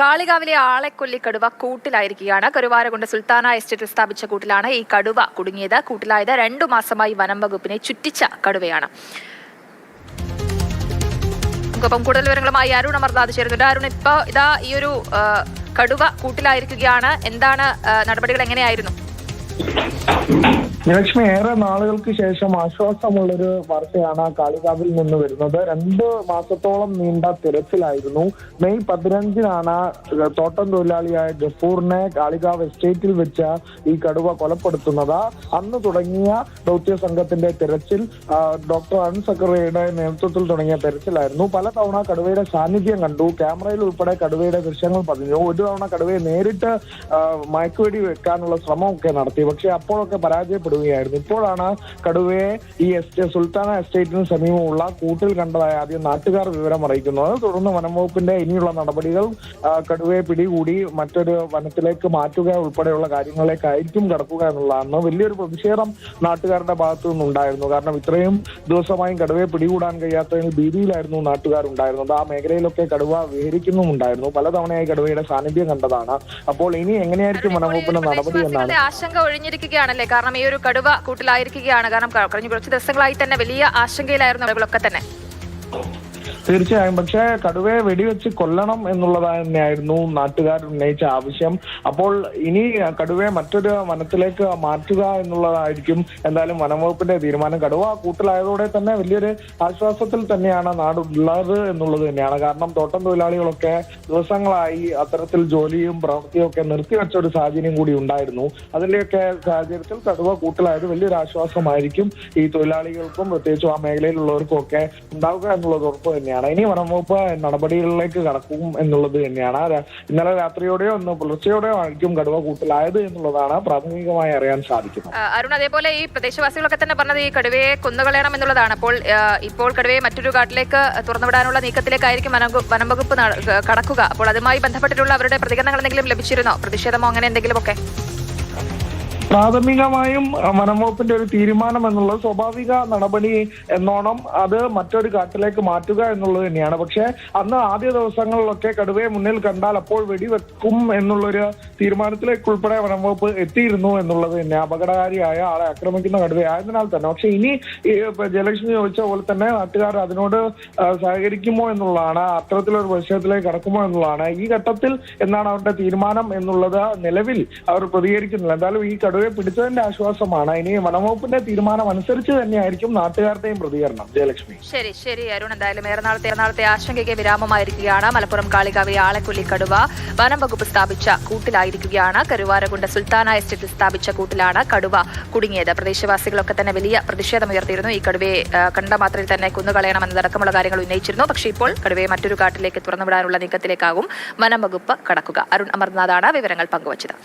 കാളികാവിലെ ആളെക്കൊല്ലി കടുവ കൂട്ടിലായിരിക്കുകയാണ്. കരുവാരകുണ്ട് സുൽത്താന എസ്റ്റേറ്റിൽ സ്ഥാപിച്ച കൂട്ടിലാണ് ഈ കടുവ കുടുങ്ങിയത്. കൂട്ടിലായത് 2 മാസമായി വനം വകുപ്പിനെ ചുറ്റിച്ച കടുവയാണ്. നമുക്കൊപ്പം കൂടുതൽ വിവരങ്ങളുമായി അരുൺ അമർനാഥ് ചേരുന്നുണ്ട്. അരുൺ, ഇപ്പൊ ഈ ഒരു കടുവ കൂട്ടിലായിരിക്കുകയാണ്. എന്താണ് നടപടികൾ, എങ്ങനെയായിരുന്നു? ലക്ഷ്മി, ഏറെ നാളുകൾക്ക് ശേഷം ആശ്വാസമുള്ളൊരു വാർത്തയാണ് കാളികാവിൽ നിന്ന് വരുന്നത്. 2 മാസത്തോളം നീണ്ട തിരച്ചിലായിരുന്നു. മെയ് 15-നാണ് തോട്ടം തൊഴിലാളിയായ ഗഫൂറിനെ കാളികാവ് എസ്റ്റേറ്റിൽ വെച്ച് ഈ കടുവ കൊലപ്പെടുത്തുന്നത്. അന്ന് തുടങ്ങിയ ദൗത്യ സംഘത്തിന്റെ തിരച്ചിൽ ഡോക്ടർ അരുൺ സക്കറിയയുടെ നേതൃത്വത്തിൽ തുടങ്ങിയ തിരച്ചിലായിരുന്നു. പലതവണ കടുവയുടെ സാന്നിധ്യം കണ്ടു. ക്യാമറയിൽ ഉൾപ്പെടെ കടുവയുടെ ദൃശ്യങ്ങൾ പതിഞ്ഞു. ഒരു തവണ കടുവയെ നേരിട്ട് മയക്കുവെടി വെക്കാനുള്ള ശ്രമമൊക്കെ നടത്തി. പക്ഷെ അപ്പോഴൊക്കെ പരാജയപ്പെടുകയായിരുന്നു. ഇപ്പോഴാണ് കടുവയെ ഈ സുൽത്താന എസ്റ്റേറ്റിന് സമീപമുള്ള കൂട്ടിൽ കണ്ടതായി ആദ്യം നാട്ടുകാർ വിവരം അറിയിക്കുന്നത്. തുടർന്ന് വനംവകുപ്പിന്റെ ഇനിയുള്ള നടപടികൾ കടുവയെ പിടികൂടി മറ്റൊരു വനത്തിലേക്ക് മാറ്റുക ഉൾപ്പെടെയുള്ള കാര്യങ്ങളിലേക്കായിരിക്കും കടക്കുക എന്നുള്ളതാണ്. വലിയൊരു പ്രതിഷേധം നാട്ടുകാരുടെ ഭാഗത്തു നിന്നുണ്ടായിരുന്നു. കാരണം ഇത്രയും ദിവസമായും കടുവയെ പിടികൂടാൻ കഴിയാത്തതിന് ഭീതിയിലായിരുന്നു നാട്ടുകാരുണ്ടായിരുന്നത്. ആ മേഖലയിലൊക്കെ കടുവ വിഹരിക്കുന്നുമുണ്ടായിരുന്നു. പലതവണയായി കടുവയുടെ സാന്നിധ്യം കണ്ടതാണ്. അപ്പോൾ ഇനി എങ്ങനെയായിരിക്കും വനംവകുപ്പിന്റെ നടപടി എന്നാണ് ആശങ്ക ഒഴിഞ്ഞിരിക്കുകയാണല്ലേ? കാരണം ഈ ഒരു കടുവ കൂട്ടിലായിരിക്കുകയാണ്. കാരണം കഴിഞ്ഞ കുറച്ച് ദിവസങ്ങളായി തന്നെ വലിയ ആശങ്കയിലായിരുന്നു ആളുകളൊക്കെ തന്നെ. തീർച്ചയായും. പക്ഷേ കടുവയെ വെടിവെച്ച് കൊല്ലണം എന്നുള്ളത് തന്നെയായിരുന്നു നാട്ടുകാർ ഉന്നയിച്ച ആവശ്യം. അപ്പോൾ ഇനി കടുവയെ മറ്റൊരു വനത്തിലേക്ക് മാറ്റുക എന്നുള്ളതായിരിക്കും എന്തായാലും വനംവകുപ്പിന്റെ തീരുമാനം. കടുവ കൂട്ടിലായതോടെ തന്നെ വലിയൊരു ആശ്വാസത്തിൽ തന്നെയാണ് നാടുള്ളത് എന്നുള്ളത് തന്നെയാണ്. കാരണം തോട്ടം തൊഴിലാളികളൊക്കെ ദിവസങ്ങളായി അത്തരത്തിൽ ജോലിയും പ്രവൃത്തിയും ഒക്കെ നിർത്തിവെച്ച ഒരു സാഹചര്യം കൂടി ഉണ്ടായിരുന്നു. അതിന്റെയൊക്കെ സാഹചര്യത്തിൽ കടുവ കൂട്ടിലായത് വലിയൊരു ആശ്വാസമായിരിക്കും ഈ തൊഴിലാളികൾക്കും പ്രത്യേകിച്ചും ആ മേഖലയിലുള്ളവർക്കും ഒക്കെ ഉണ്ടാവുക എന്നുള്ളത് ഉറപ്പ് തന്നെയാണ്. ഇനി വനംവകുപ്പ് നടപടികളിലേക്ക് കടക്കും എന്നുള്ളത് തന്നെയാണ്. ഇന്നലെ രാത്രിയോടെയോ ഇന്ന് പുലർച്ചയോടെയോ ആയിരിക്കും കടുവ കൂട്ടിലായത് എന്നുള്ളതാണ് പ്രാഥമികമായി അറിയാൻ സാധിക്കുന്നത്. അരുൺ, അതേപോലെ ഈ പ്രദേശവാസികളൊക്കെ തന്നെ പറഞ്ഞത് ഈ കടുവയെ കൊന്നുകളയണം എന്നുള്ളതാണ്. ഇപ്പോൾ കടുവയെ മറ്റൊരു കാട്ടിലേക്ക് തുറന്നുവിടാനുള്ള നീക്കത്തിലേക്കായിരിക്കും വനംവകുപ്പ് കടക്കുക. അപ്പോൾ അതുമായി ബന്ധപ്പെട്ടിട്ടുള്ള അവരുടെ പ്രതികരണങ്ങൾ എന്തെങ്കിലും ലഭിച്ചിരുന്നോ? പ്രതിഷേധമോ അങ്ങനെ എന്തെങ്കിലുമൊക്കെ? പ്രാഥമികമായും വനംവകുപ്പിന്റെ ഒരു തീരുമാനം എന്നുള്ളത് സ്വാഭാവിക നടപടി എന്നോണം അത് മറ്റൊരു കാട്ടിലേക്ക് മാറ്റുക എന്നുള്ളത് തന്നെയാണ്. പക്ഷെ അന്ന് ആദ്യ ദിവസങ്ങളിലൊക്കെ കടുവയെ മുന്നിൽ കണ്ടാൽ അപ്പോൾ വെടിവെക്കും എന്നുള്ളൊരു തീരുമാനത്തിലേക്ക് ഉൾപ്പെടെ വനംവകുപ്പ് എത്തിയിരുന്നു എന്നുള്ളത് തന്നെ. അപകടകാരിയായ ആളെ ആക്രമിക്കുന്ന കടുവയായതിനാൽ തന്നെ. പക്ഷെ ഇനി ജയലക്ഷ്മി ചോദിച്ച പോലെ തന്നെ നാട്ടുകാർ അതിനോട് സഹകരിക്കുമോ എന്നുള്ളതാണ്, അത്തരത്തിലൊരു വിഷയത്തിലേക്ക് കടക്കുമോ എന്നുള്ളതാണ്. ഈ ഘട്ടത്തിൽ എന്താണ് അവരുടെ തീരുമാനം എന്നുള്ളത് നിലവിൽ അവർ പ്രതികരിക്കുന്നില്ല. എന്തായാലും ഈ കടുവയെ പിടിച്ചതിന്റെ ആശ്വാസമാണ്. ഇനി വനംവകുപ്പിന്റെ തീരുമാനം അനുസരിച്ച് തന്നെയായിരിക്കും നാട്ടുകാരുടെയും പ്രതികരണം. ജയലക്ഷ്മി, ശരി അരുൺ. എന്തായാലും ഏറെ നാളത്തെ ആശങ്കയ്ക്ക് വിരാമമായിരിക്കുകയാണ്. മലപ്പുറം കാളികാവിലെ ആളെക്കൊല്ലി കടുവ വനം വകുപ്പ് സ്ഥാപിച്ച കൂട്ടിലായിരിക്കുകയാണ്. കരുവാരകുണ്ട് സുൽത്താന എസ്റ്റേറ്റിൽ സ്ഥാപിച്ച കൂട്ടിലാണ് കടുവ കുടുങ്ങിയത്. പ്രദേശവാസികളൊക്കെ തന്നെ വലിയ പ്രതിഷേധമുയർത്തിയിരുന്നു. ഈ കടുവയെ കണ്ട മാത്രയിൽ തന്നെ കുന്നുകളയണമെന്നതടക്കമുള്ള കാര്യങ്ങൾ ഉന്നയിച്ചിരുന്നു. പക്ഷേ ഇപ്പോൾ കടുവയെ മറ്റൊരു കാട്ടിലേക്ക് തുറന്നുവിടാനുള്ള നീക്കത്തിലേക്കാകും വനം വകുപ്പ് കടക്കുക. അരുൺ അമർനാഥാണ് വിവരങ്ങൾ പങ്കുവച്ചത്.